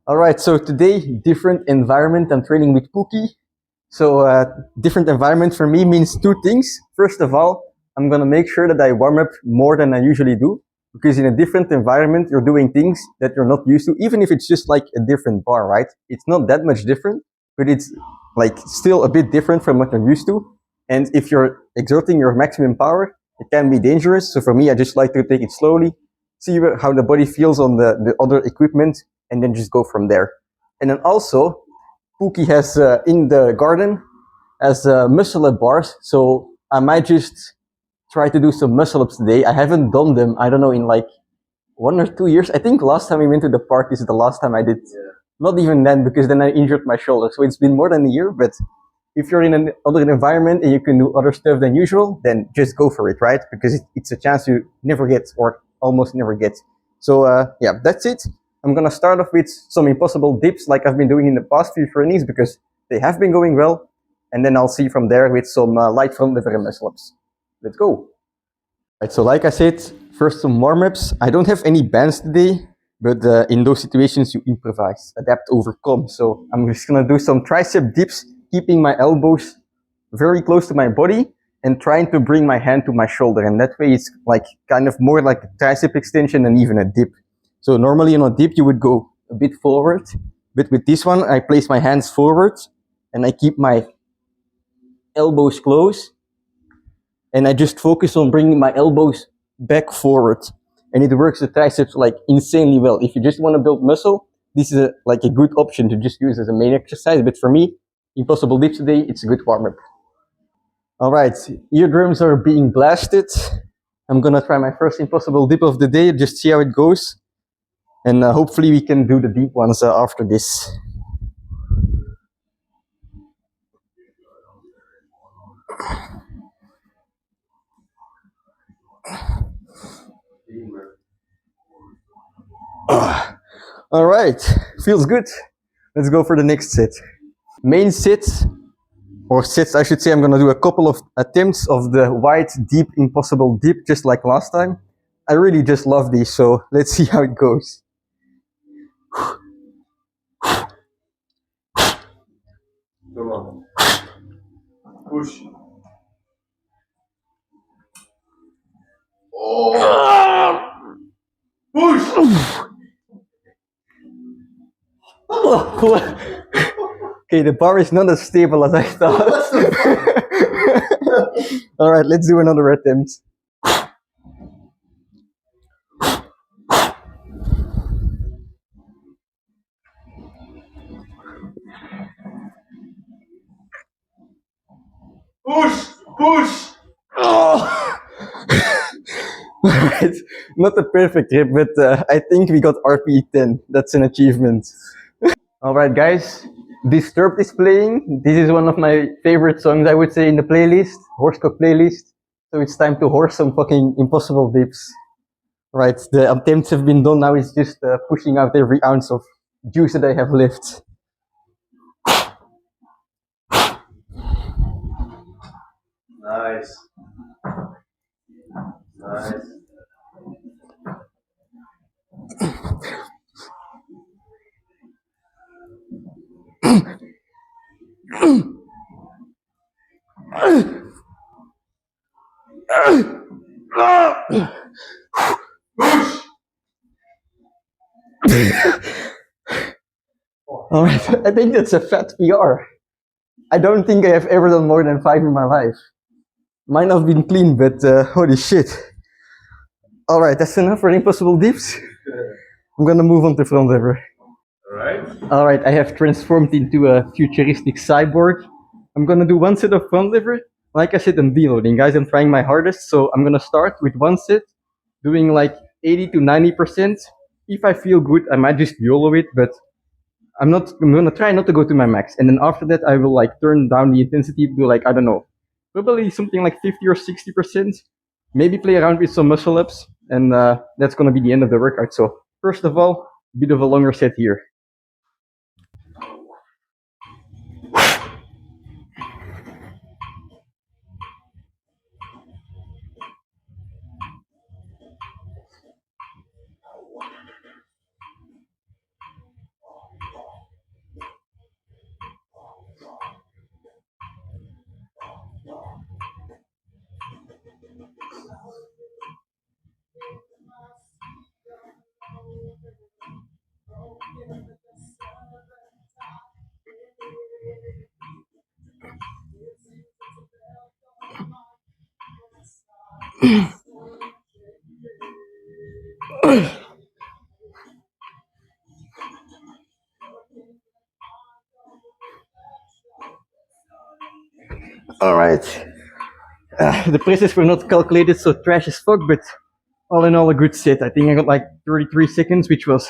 All right, so today, different environment. I'm training with Pookie. So, different environment for me means two things. First of all, I'm gonna make sure that I warm up more than I usually do, because in a different environment, you're doing things that you're not used to, even if it's just like a different bar, right? It's not that much different, but it's like still a bit different from what you're used to. And if you're exerting your maximum power, it can be dangerous. So for me, I just like to take it slowly, see how the body feels on the other equipment, and then just go from there. And then also, Pookie has in the garden has muscle up bars, so I might just try to do some muscle ups today. I haven't done them, I don't know, in like 1 or 2 years. I think last time we went to the park is the last time I did. Yeah. Not even then, because then I injured my shoulder. So it's been more than a year. But if you're in another environment and you can do other stuff than usual, then just go for it, right? Because it's a chance you never get, or almost never get. So yeah, that's it. I'm gonna start off with some impossible dips like I've been doing in the past few trainings because they have been going well, and then I'll see from there with some light front lever and muscle ups. Let's go. Right, so like I said, first some warm-ups. I don't have any bands today, but in those situations you improvise, adapt, overcome. So I'm just gonna do some tricep dips, keeping my elbows very close to my body and trying to bring my hand to my shoulder. And that way it's like kind of more like a tricep extension than even a dip. So normally on a dip you would go a bit forward, but with this one I place my hands forward and I keep my elbows close, and I just focus on bringing my elbows back forward, and it works the triceps like insanely well. If you just want to build muscle, this is like a good option to just use as a main exercise. But for me, impossible dips today, it's a good warm up. All right, eardrums are being blasted. I'm gonna try my first impossible dip of the day, just see how it goes, and hopefully we can do the deep ones after this. All right, feels good. Let's go for the next set. Main set, or sets, I should say. I'm gonna do a couple of attempts of the wide, deep, impossible dip, just like last time. I really just love these, so let's see how it goes. Come on. Push. Oh. Push! Okay, the bar is not as stable as I thought. All right, let's do another attempt. Push! Push! Oh! Alright, not a perfect grip, but I think we got RPE 10. That's an achievement. Alright, guys, Disturbed is playing. This is one of my favorite songs, I would say, in the playlist, Horsecock playlist. So it's time to horse some fucking impossible dips. Right, the attempts have been done. Now it's just pushing out every ounce of juice that I have left. Nice. Nice. Alright, I think that's a fat PR. I don't think I have ever done more than 5 in my life. Mine have been clean, but holy shit. Alright, that's enough for impossible dips. I'm gonna move on to front lever. Alright, I have transformed into a futuristic cyborg. I'm gonna do one set of front lever. Like I said, I'm deloading, guys. I'm trying my hardest, so I'm gonna start with one set, doing like 80 to 90%. If I feel good, I might just YOLO it, but I'm gonna try not to go to my max. And then after that, I will like turn down the intensity to like, I don't know, probably something like 50 or 60%. Maybe play around with some muscle ups, and that's gonna be the end of the workout. So first of all, a bit of a longer set here. All right. The presses were not calculated, so trash as fuck, but all in all, a good set. I think I got like 33 seconds, which was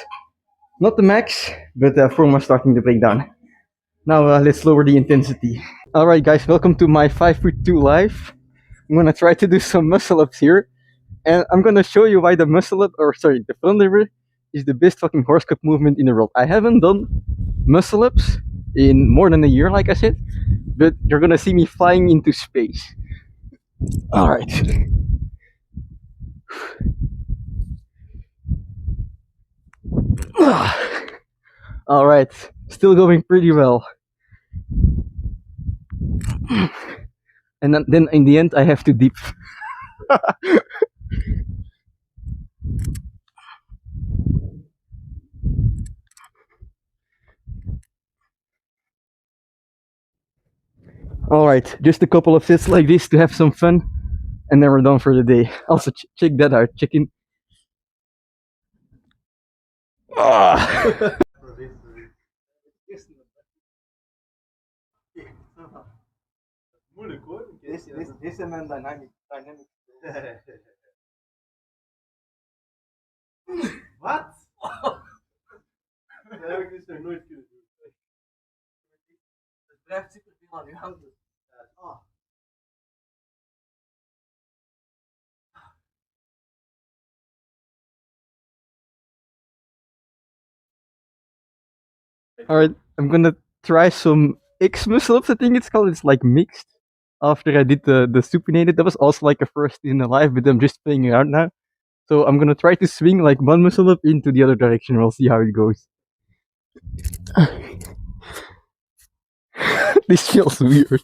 not the max, but form was starting to break down. Now let's lower the intensity. All right, guys, welcome to my 5'2" live. I'm gonna try to do some muscle ups here, and I'm gonna show you why the muscle up, or sorry, the front lever is the best fucking horse cup movement in the world. I haven't done muscle ups in more than a year, like I said, but you're gonna see me flying into space. All right. All right, still going pretty well. And then in the end, I have to dip. All right, just a couple of sets like this to have some fun, and then we're done for the day. Also, check that out. Check in. Ah. Moeilijk hoor. This is mijn dynamic. Wat? Dat heb ik dus nog nooit kunnen doen. Het blijft super veel aan je handen. Ah. Alright, I'm gonna try some X muscle ups, I think it's called. It's like mixed. After I did the supinated, that was also like a first in the live, but I'm just playing around now. So I'm gonna try to swing like one muscle up into the other direction. We'll see how it goes. This feels weird.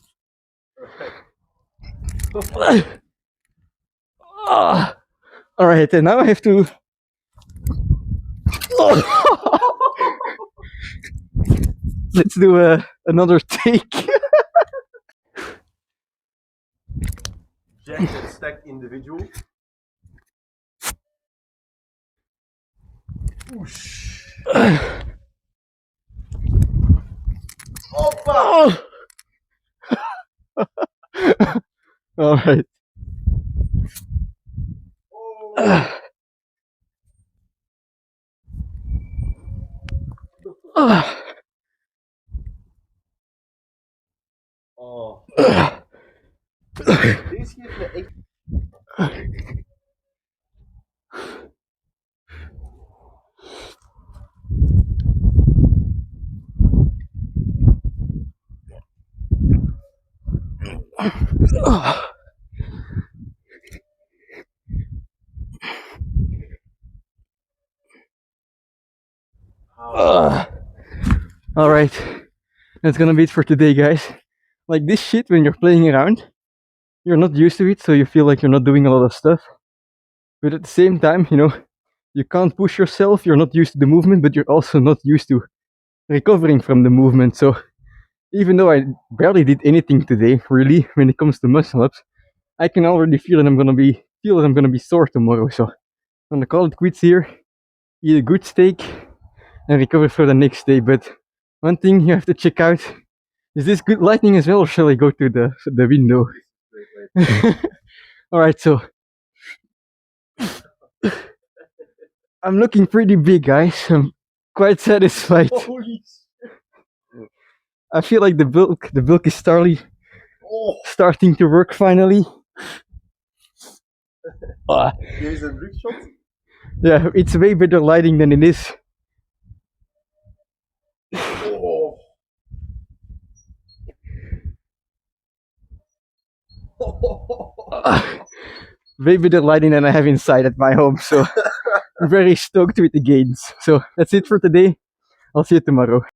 Alright, and now I have to. Let's do another take. Jack and stack individual. Whoosh. Hoppa! Alright. Oh. Deze geeft me echt. Alright, that's gonna be it for today, guys. Like this shit, when you're playing around, you're not used to it, so you feel like you're not doing a lot of stuff. But at the same time, you know, you can't push yourself, you're not used to the movement, but you're also not used to recovering from the movement. So even though I barely did anything today, really, when it comes to muscle ups, I can already feel that I'm gonna be sore tomorrow. So I'm gonna call it quits here, eat a good steak, and recover for the next day. But one thing you have to check out, is this good lighting as well, or shall I go to the window? Alright, so I'm looking pretty big, guys. I'm quite satisfied. Holy I feel like the bulk is starting to work finally. Here's a brick shot. Yeah, it's way better lighting than it is. Oh. Way better lighting than I have inside at my home, so I'm very stoked with the gains. So that's it for today. I'll see you tomorrow.